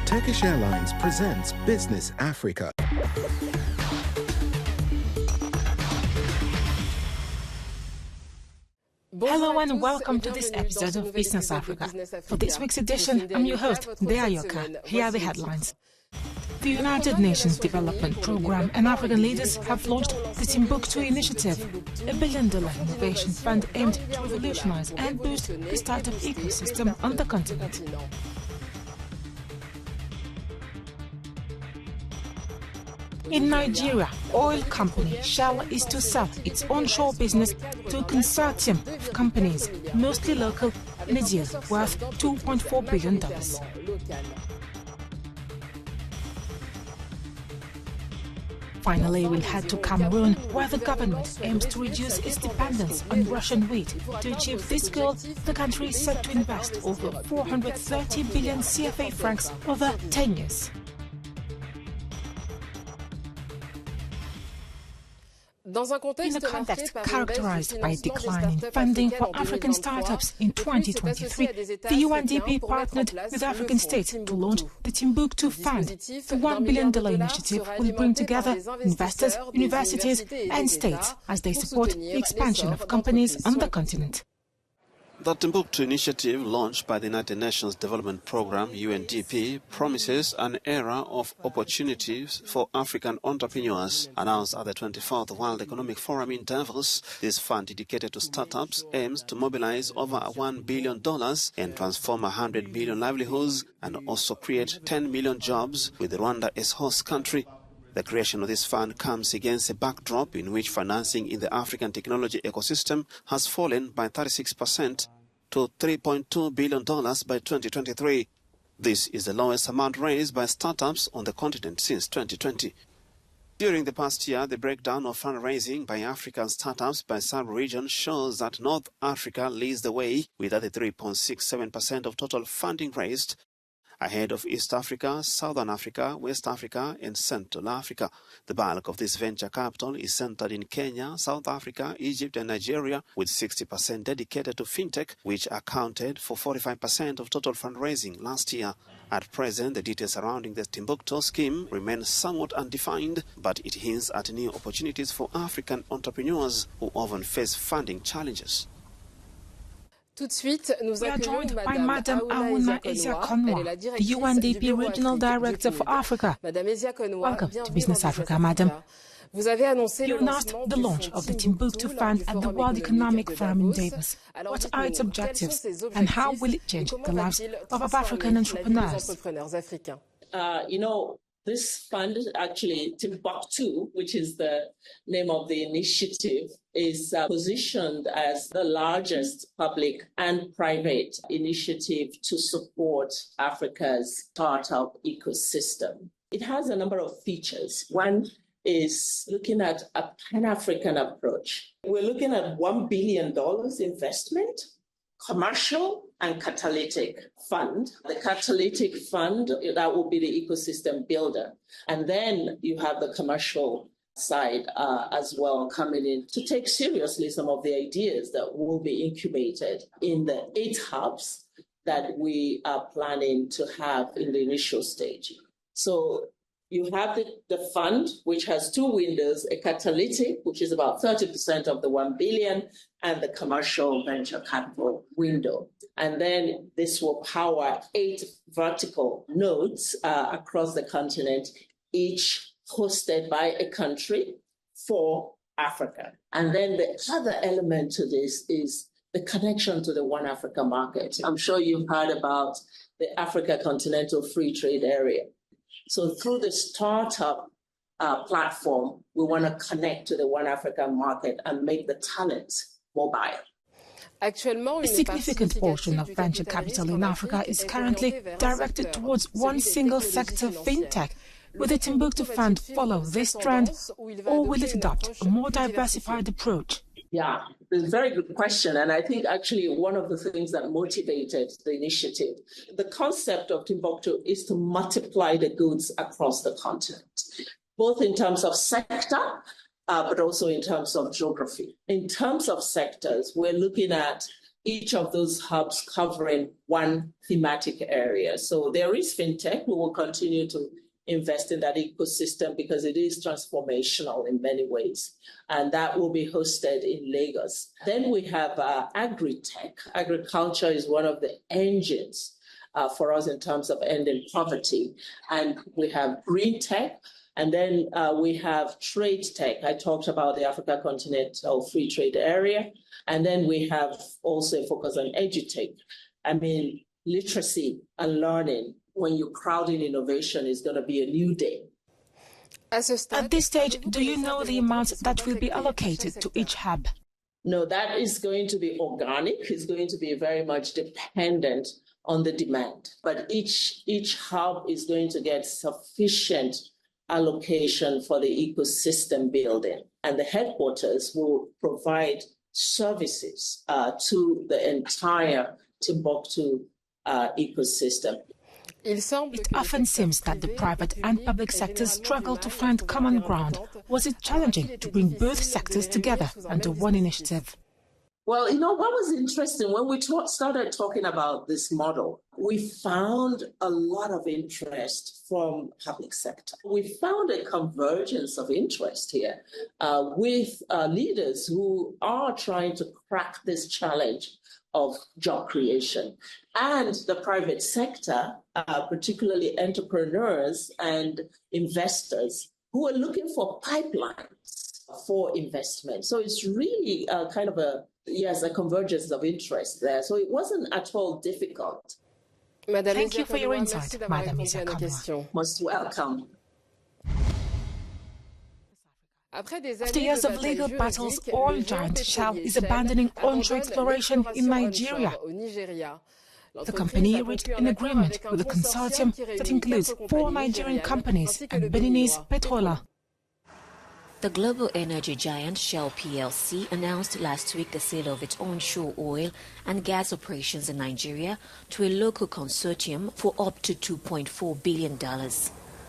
Turkish Airlines presents Business Africa. Hello and welcome to this episode of Business Africa. For this week's edition, I'm your host, Dea Yoka. Here are the headlines. The United Nations Development Programme and African leaders have launched the Timbuktu initiative, a $1 billion innovation fund aimed to revolutionize and boost the startup ecosystem on the continent. In Nigeria, oil company Shell is to sell its onshore business to a consortium of companies, mostly local, in a deal worth $2.4 billion. Finally, we'll head to Cameroon, where the government aims to reduce its dependence on Russian wheat. To achieve this goal, the country is set to invest over 430 billion CFA francs over 10 years. In a context characterized by a decline in funding for African startups in 2023, the UNDP partnered with African states to launch the Timbuktoo Fund. The $1 billion initiative will bring together investors, universities and states as they support the expansion of companies on the continent. The Timbuktu initiative, launched by the United Nations Development Programme, UNDP, promises an era of opportunities for African entrepreneurs. Announced at the 24th World Economic Forum in Davos, this fund dedicated to startups aims to mobilize over $1 billion and transform 100 million livelihoods and also create 10 million jobs, with Rwanda as host country. The creation of this fund comes against a backdrop in which financing in the African technology ecosystem has fallen by 36% to $3.2 billion by 2023. This is the lowest amount raised by startups on the continent since 2020. During the past year, the breakdown of fundraising by African startups by sub-region shows that North Africa leads the way with 33.67% of total funding raised, ahead of East Africa, Southern Africa, West Africa and Central Africa. The bulk of this venture capital is centered in Kenya, South Africa, Egypt and Nigeria, with 60% dedicated to fintech, which accounted for 45% of total fundraising last year. At present, the details surrounding the Timbuktoo scheme remain somewhat undefined, but it hints at new opportunities for African entrepreneurs who often face funding challenges. We are joined by Madam Aouna Eziakonwa, the UNDP Regional Director for Africa. Welcome to Business Africa, Madam. You announced the launch of the Timbuktu Fund at the World Economic Forum in Davos. What are its objectives and how will it change the lives of African entrepreneurs? This fund, actually, Timbuktu, which is the name of the initiative, is positioned as the largest public and private initiative to support Africa's startup ecosystem. It has a number of features. One is looking at a Pan-African approach. We're looking at $1 billion investment, commercial and catalytic fund. The catalytic fund, that will be the ecosystem builder. And then you have the commercial side as well coming in to take seriously some of the ideas that will be incubated in the 8 hubs that we are planning to have in the initial stage. So you have the fund, which has 2 windows, a catalytic, which is about 30% of the 1 billion, and the commercial venture capital window. And then this will power 8 vertical nodes across the continent, each hosted by a country for Africa. And then the other element to this is the connection to the One Africa market. I'm sure you've heard about the Africa Continental Free Trade Area. So through the startup platform, we want to connect to the One Africa market and make the talent mobile. A significant portion of venture capital in Africa is currently directed towards one single sector, fintech. Will the Timbuktu Fund follow this trend, or will it adopt a more diversified approach? Yeah, it's a very good question. And I think actually one of the things that motivated the initiative, the concept of Timbuktu is to multiply the goods across the continent, both in terms of sector, but also in terms of geography. In terms of sectors, we're looking at each of those hubs covering one thematic area. So there is fintech. We will continue to invest in that ecosystem because it is transformational in many ways. And that will be hosted in Lagos. Then we have agri-tech. Agriculture is one of the engines for us in terms of ending poverty. And we have green tech. And then we have trade tech. I talked about the Africa Continental Free Trade Area. And then we have also a focus on edutech. I mean, literacy and learning. When you're crowding innovation, is going to be a new day. At this stage, do you know the amounts that will be allocated to each hub? No, that is going to be organic. It's going to be very much dependent on the demand. But each hub is going to get sufficient allocation for the ecosystem building. And the headquarters will provide services to the entire Timbuktu ecosystem. It often seems that the private and public sectors struggle to find common ground. Was it challenging to bring both sectors together under one initiative? Well, you know, what was interesting, when we started talking about this model, we found a lot of interest from public sector. We found a convergence of interest here with leaders who are trying to crack this challenge of job creation. And the private sector, particularly entrepreneurs and investors who are looking for pipelines for investment. So it's really kind of a convergence of interest there. So it wasn't at all difficult. Thank you for your insight, Madam Isakama. Most welcome. After years of legal battles, oil giant Shell is abandoning onshore exploration in Nigeria. The company reached an agreement with a consortium that includes 4 Nigerian companies and Beninese Petrola. The global energy giant Shell plc announced last week the sale of its onshore oil and gas operations in Nigeria to a local consortium for up to $2.4 billion.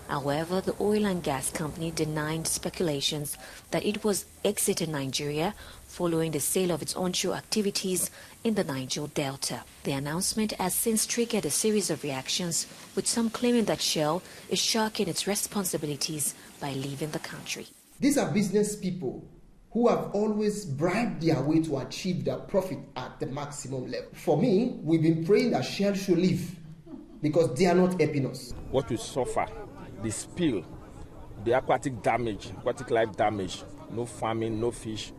However, the oil and gas company denied speculations that it was exiting Nigeria following the sale of its onshore activities in the Niger Delta. The announcement has since triggered a series of reactions, with some claiming that Shell is shirking its responsibilities by leaving the country. These are business people who have always bribed their way to achieve their profit at the maximum level. For me, we've been praying that Shell should leave because they are not helping us. What we suffer, the spill, the aquatic damage, aquatic life damage, no farming, no fish.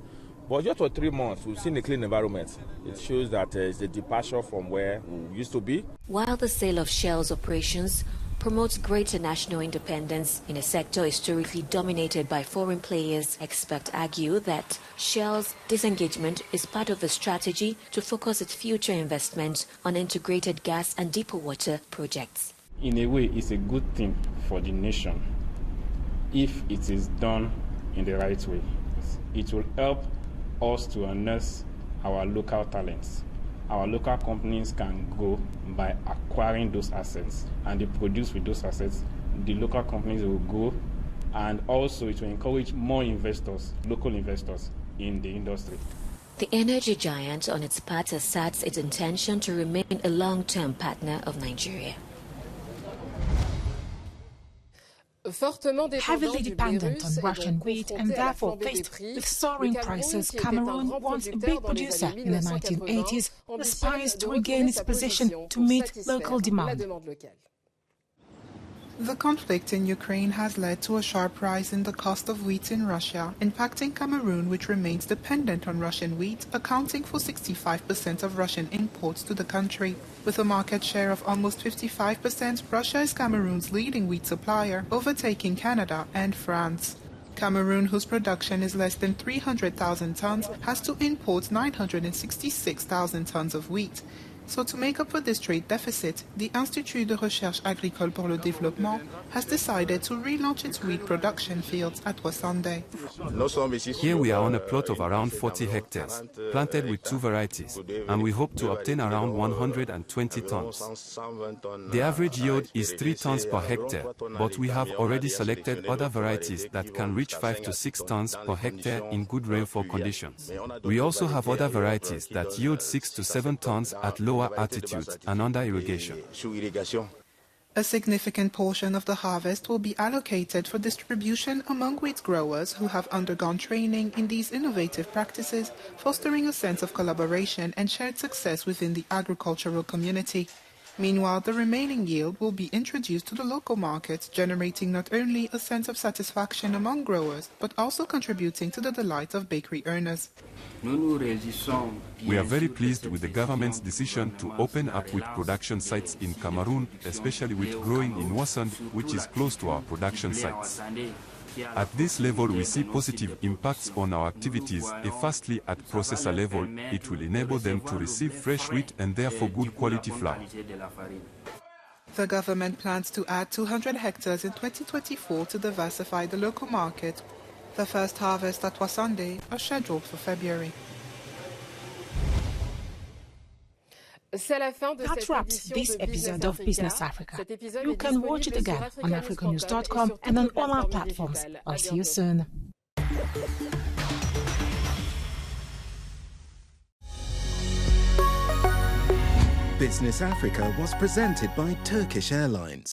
But just for 3 months, we've seen a clean environment. It shows that it's a departure from where we used to be. While the sale of Shell's operations promotes greater national independence in a sector historically dominated by foreign players, experts argue that Shell's disengagement is part of a strategy to focus its future investments on integrated gas and deeper water projects. In a way, it's a good thing for the nation if it is done in the right way. It will help us to harness our local talents. Our local companies can go by acquiring those assets, and they produce with those assets. The local companies will go, and also it will encourage more investors, local investors, in the industry. The energy giant, on its part, asserts its intention to remain a long-term partner of Nigeria. Heavily dependent on Russian wheat and therefore faced with soaring prices, Cameroon, once a big producer in the 1980s, aspires to regain its position to meet local demand. The conflict in Ukraine has led to a sharp rise in the cost of wheat in Russia, impacting Cameroon, which remains dependent on Russian wheat, accounting for 65% of Russian imports to the country. With a market share of almost 55%, Russia is Cameroon's leading wheat supplier, overtaking Canada and France. Cameroon, whose production is less than 300,000 tons, has to import 966,000 tons of wheat. So to make up for this trade deficit, the Institut de Recherche Agricole pour le Développement has decided to relaunch its wheat production fields at Wasande. Here we are on a plot of around 40 hectares, planted with 2 varieties, and we hope to obtain around 120 tons. The average yield is 3 tons per hectare, but we have already selected other varieties that can reach 5 to 6 tons per hectare in good rainfall conditions. We also have other varieties that yield 6 to 7 tons at lower altitudes and under irrigation. A significant portion of the harvest will be allocated for distribution among wheat growers who have undergone training in these innovative practices, fostering a sense of collaboration and shared success within the agricultural community. Meanwhile, the remaining yield will be introduced to the local markets, generating not only a sense of satisfaction among growers, but also contributing to the delight of bakery earners. We are very pleased with the government's decision to open up wheat production sites in Cameroon, especially with growing in Wasande, which is close to our production sites. At this level, we see positive impacts on our activities. Firstly, at processor level, it will enable them to receive fresh wheat and therefore good quality flour. The government plans to add 200 hectares in 2024 to diversify the local market. The first harvest at Wasande are scheduled for February. That wraps this episode of Business Africa. You can watch it again on Africanews.com and on all our platforms. I'll see you soon. Business Africa was presented by Turkish Airlines.